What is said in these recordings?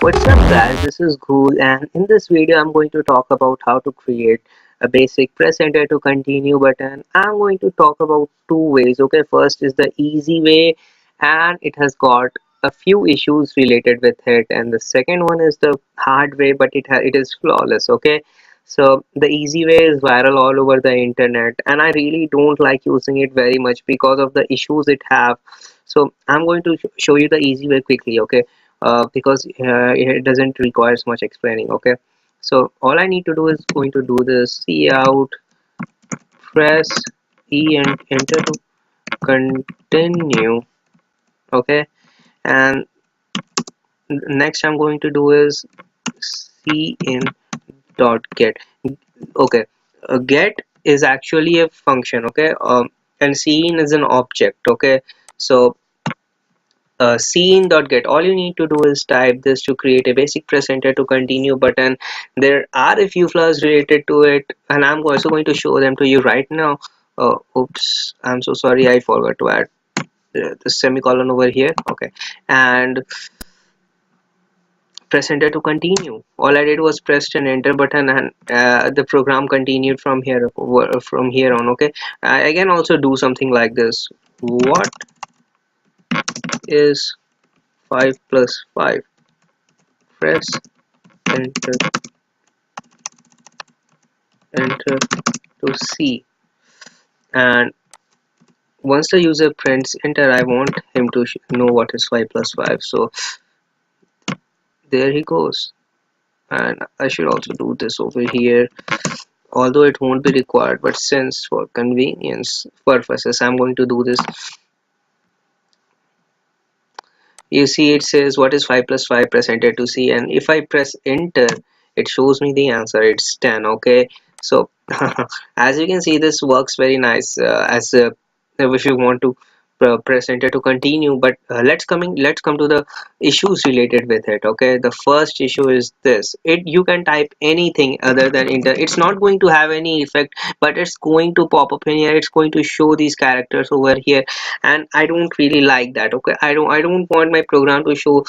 What's up guys, this is Ghoul and in this video I'm going to talk about how to create a basic press enter to continue button. I'm going to talk about two ways. Okay, first is the easy way and it has got a few issues related with it, and the second one is the hard way but it is flawless. Okay, so the easy way is viral all over the internet and I really don't like using it very much because of the issues it have. So I'm going to show you the easy way quickly. Okay, because it doesn't require much explaining. Okay, so all I need to do is going to do this C out, press E and enter to continue. Okay, and next I'm going to do is cin.get. Okay, get is actually a function. Okay, and cin is an object. Okay, so cin.get, all you need to do is type this to create a basic press enter to continue button. There are a few flaws related to it and I'm also going to show them to you right now. Oops, I'm so sorry, I forgot to add the semicolon over here. Okay, and press enter to continue. All I did was pressed an enter button and the program continued from here on. Okay, I can also do something like this. What is 5 plus 5? Press enter enter to see, and once the user prints enter I want him to know what is 5 plus 5. So there he goes, and I should also do this over here, although it won't be required, but since for convenience purposes I'm going to do this. You see it says what is 5 plus 5, press enter to see, and if I press enter it shows me the answer, it's 10. Okay, so as you can see this works very nice as if you want to press enter to continue. But let's come to the issues related with it. Okay, the first issue is this: it you can type anything other than enter, it's not going to have any effect, but it's going to pop up in here, it's going to show these characters over here, and I don't really like that. Okay, I don't want my program to show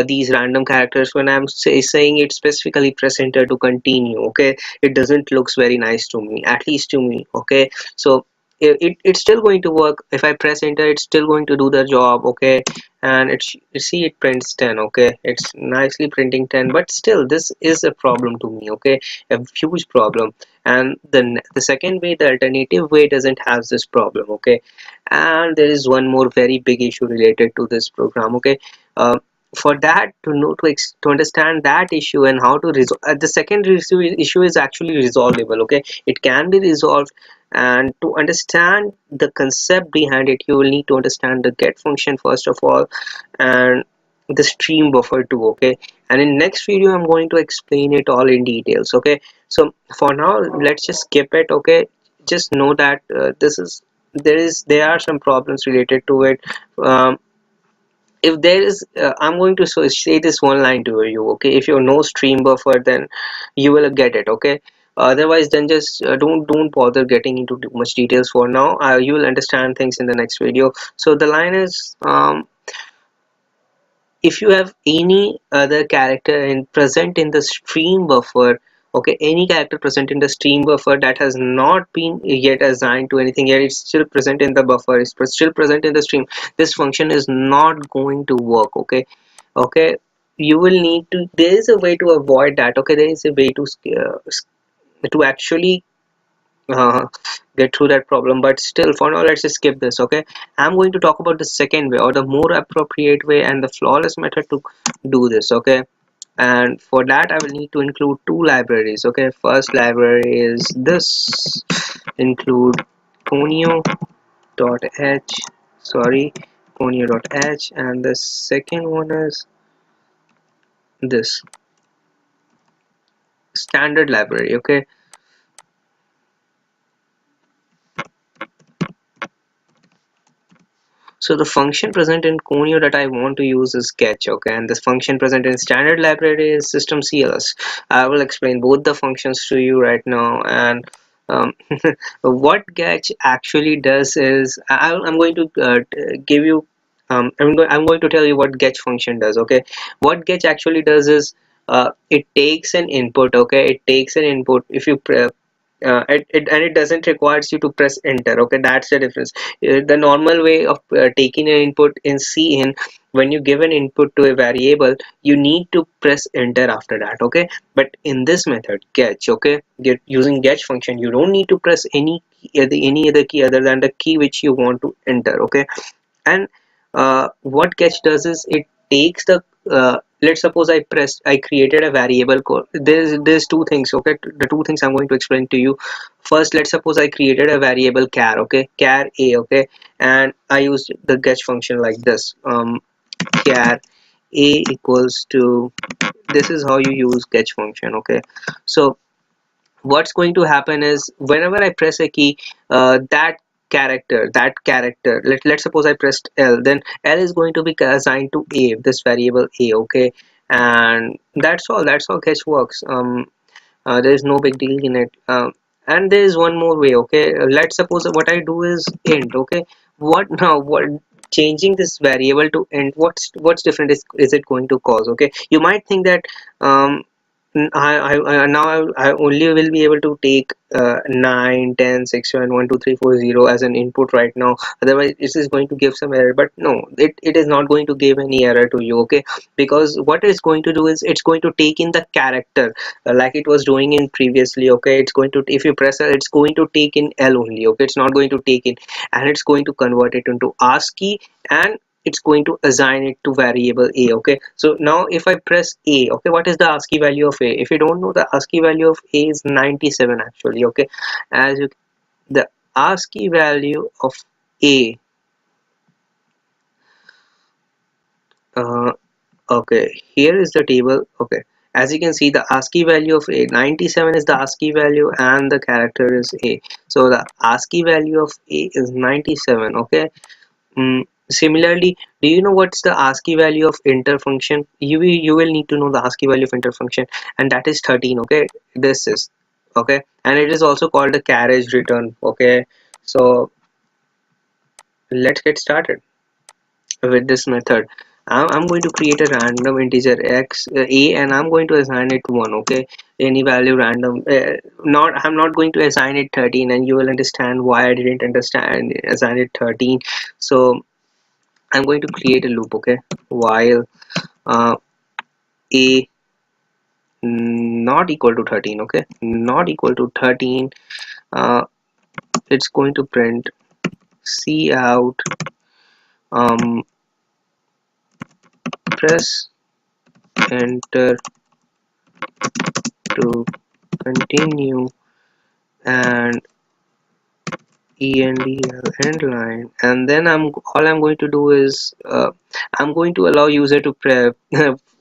these random characters when I'm saying it specifically press enter to continue. Okay, it doesn't looks very nice to me, at least to me. Okay, so it's still going to work. If I press enter it's still going to do the job. Okay, and it's, you see it prints 10. Okay, it's nicely printing 10, but still this is a problem to me. Okay, a huge problem. And the second way, the alternative way, doesn't have this problem. Okay, and there is one more very big issue related to this program. Okay, uh, for that to know to understand that issue and how to resolve the second issue is actually resolvable. Okay, it can be resolved, and to understand the concept behind it you will need to understand the get function first of all, and the stream buffer too. Okay, and in next video I'm going to explain it all in details. Okay, so for now let's just skip it. Okay, just know that this is there are some problems related to it. If there is I'm going to say this one line to you. Okay, if you know stream buffer then you will get it. Okay, otherwise then just don't bother getting into too much details for now. You will understand things in the next video. So the line is if you have any other character present in the stream buffer. Okay, any character present in the stream buffer that has not been yet assigned to anything yet, it's still present in the buffer, it's still present in the stream, this function is not going to work. Okay, okay, you will need to, there is a way to avoid that. Okay, there is a way to actually get through that problem, but still for now let's just skip this. Okay, I'm going to talk about the second way, or the more appropriate way and the flawless method to do this. Okay, and for that I will need to include two libraries. Okay, first library is this, include conio.h, sorry, conio.h, and the second one is this standard library. Okay, so the function present in Conio that I want to use is getch. Okay, and this function present in standard library is system CLS. I will explain both the functions to you right now. And um, what getch actually does is I'm going to give you I'm going to tell you what getch function does. Okay, what getch actually does is it takes an input. Okay, it takes an input. If you and it doesn't requires you to press enter. Okay, that's the difference. The normal way of taking an input in cin, when you give an input to a variable, you need to press enter after that. Okay, but in this method getch, okay, get using getch function, you don't need to press any other key other than the key which you want to enter. Okay, and what getch does is it takes the let's suppose I created a variable called, there's two things. Okay, the two things I'm going to explain to you. First, let's suppose I created a variable char. Okay, char a. Okay, and I used the getch function like this. Char a equals to, this is how you use getch function. Okay, so what's going to happen is whenever I press a key, let's suppose I pressed L, then L is going to be assigned to a, this variable a. Okay, and that's how catch works. There is no big deal in it. And there is one more way. Okay, let's suppose what I do is int. Okay, what changing this variable to int, what's different is it going to cause? Okay, you might think that now I only will be able to take 9 10 6 7 1 2 3 4 0 as an input right now, otherwise this is going to give some error. But no, it is not going to give any error to you. Okay, because what it's going to do is it's going to take in the character like it was doing in previously. Okay, it's going to, if you press L, it's going to take in L only. Okay, it's not going to take in, and it's going to convert it into ASCII, and it's going to assign it to variable a. Okay, so now if I press a, okay, what is the ASCII value of a? If you don't know, the ASCII value of a is 97 actually. Okay, as you, the ASCII value of a, uh, okay, here is the table. Okay, as you can see, the ASCII value of a, 97 is the ASCII value and the character is a. So the ASCII value of a is 97. Okay. Similarly, do you know what's the ASCII value of enter function? You will need to know the ASCII value of enter function, and that is 13. Okay, this is, okay, and it is also called the carriage return. Okay, so let's get started with this method. I'm going to create a random integer x a, and I'm going to assign it 1. Okay, any value random. Not, I'm not going to assign it 13, and you will understand why I didn't understand assign it 13. So I'm going to create a loop. Okay, while uh, a not equal to 13. Okay, not equal to 13, uh, it's going to print C out, um, press enter to continue, and end line, and then I'm going to do is I'm going to allow user to prep.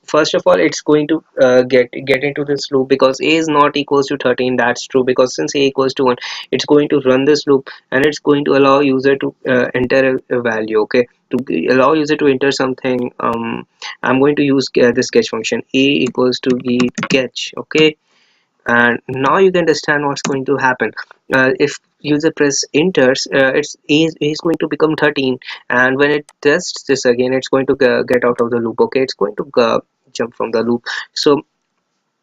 First of all, it's going to get into this loop because a is not equals to 13. That's true, because since a equals to 1, it's going to run this loop, and it's going to allow user to enter a value. Okay, to allow user to enter something, I'm going to use this getch function, a equals to getch. Okay, and now you can understand what's going to happen. If user press enters, it's is going to become 13, and when it tests this again, it's going to get out of the loop. Okay, it's going to jump from the loop. So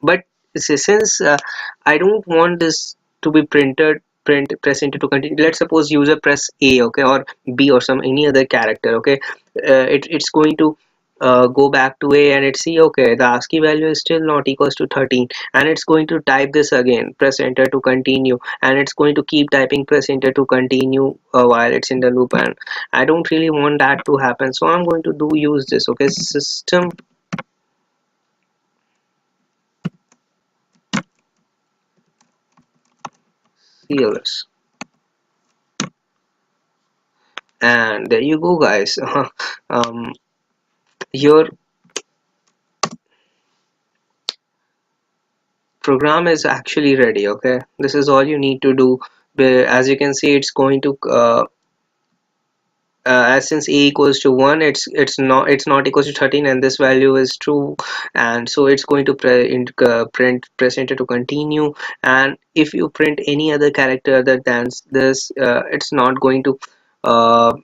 but since I don't want this to be press into to continue, let's suppose user press a, okay, or b, or some any other character. Okay, it's going to go back to a, and it see, okay, the ASCII value is still not equals to 13, and it's going to type this again, press enter to continue, and it's going to keep typing press enter to continue while it's in the loop, and I don't really want that to happen. So I'm going to use this. Okay, system cls, and there you go, guys. um, your program is actually ready. Okay, this is all you need to do. As you can see, it's going to as since a equals to 1, it's not equals to 13, and this value is true, and so it's going to print press enter to continue. And if you print any other character other than this, it's not going to uh,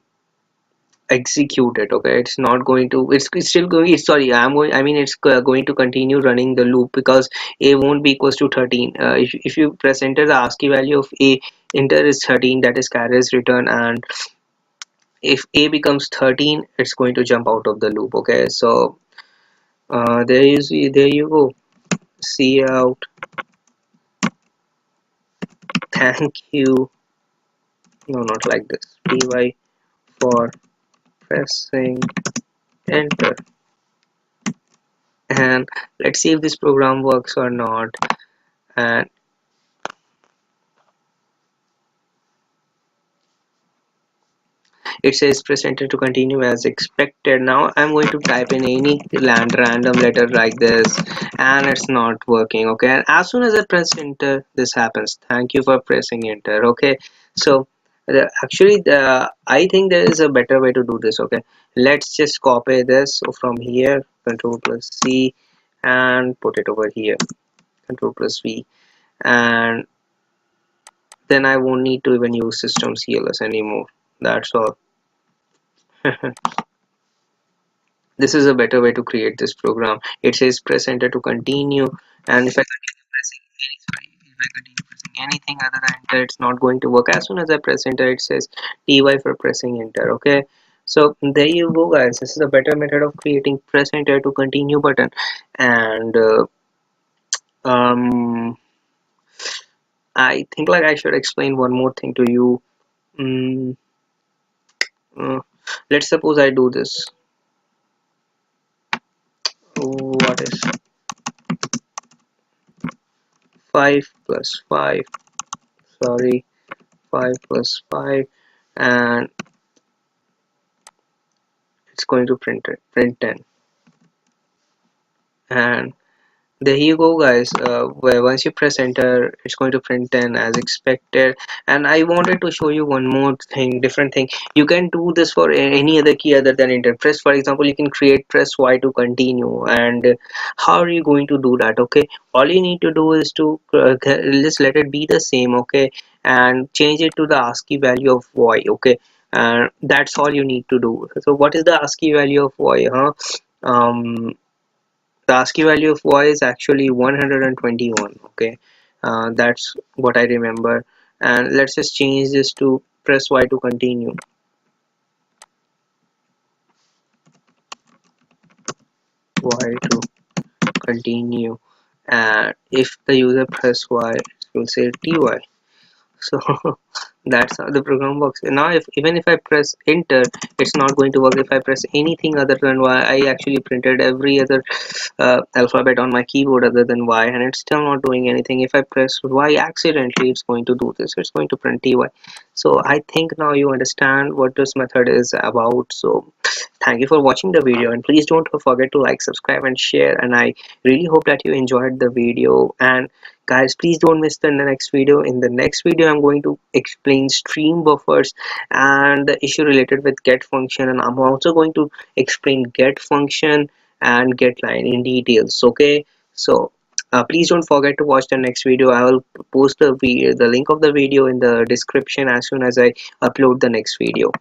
execute it. Okay, it's not going to, it's still going, it's, sorry, I mean it's going to continue running the loop because a won't be equals to 13. If you press enter, the ASCII value of a enter is 13, that is carries return, and if a becomes 13, it's going to jump out of the loop. Okay, so there you see, there you go. See out. Thank you. No, not like this. Ty for pressing enter, and let's see if this program works or not. And it says press enter to continue as expected. Now I'm going to type in any random letter like this, and it's not working. Okay, and as soon as I press enter, this happens. Thank you for pressing enter. Okay, so actually I think there is a better way to do this. Okay, let's just copy this from here, control plus C, and put it over here, control plus V, and then I won't need to even use system CLS anymore. That's all. This is a better way to create this program. It says press enter to continue, and if I continue pressing anything other than enter, it's not going to work. As soon as I press enter, it says ty for pressing enter. Okay, so there you go, guys. This is a better method of creating press enter to continue button. And um I think like I should explain one more thing to you. mm, uh, let's suppose I do this. What is 5 plus 5, sorry, 5 plus 5, and it's going to print 10. And there you go, guys. Where once you press enter, it's going to print 10 as expected. And I wanted to show you one more thing, different thing. You can do this for any other key other than enter. Press, for example, you can create press Y to continue. And how are you going to do that? Okay, all you need to do is to just let it be the same. Okay, and change it to the ASCII value of Y. Okay, and that's all you need to do. So what is the ASCII value of Y? The ASCII value of y is actually 121. Okay, that's what I remember. And let's just change this to press y to continue. Y to continue, and if the user press y, it will say ty. So that's how the program works. Now if even if I press enter, it's not going to work. If I press anything other than y, I actually printed every other alphabet on my keyboard other than y, and it's still not doing anything. If I press y accidentally, it's going to do this. It's going to print ty. So I think now you understand what this method is about. So thank you for watching the video, and please don't forget to like, subscribe and share. And I really hope that you enjoyed the video. And guys, please don't miss the next video. In the next video, I'm going to explain stream buffers and the issue related with get function, and I'm also going to explain get function and get line in details. Okay, so please don't forget to watch the next video. I will post the link of the video in the description as soon as I upload the next video.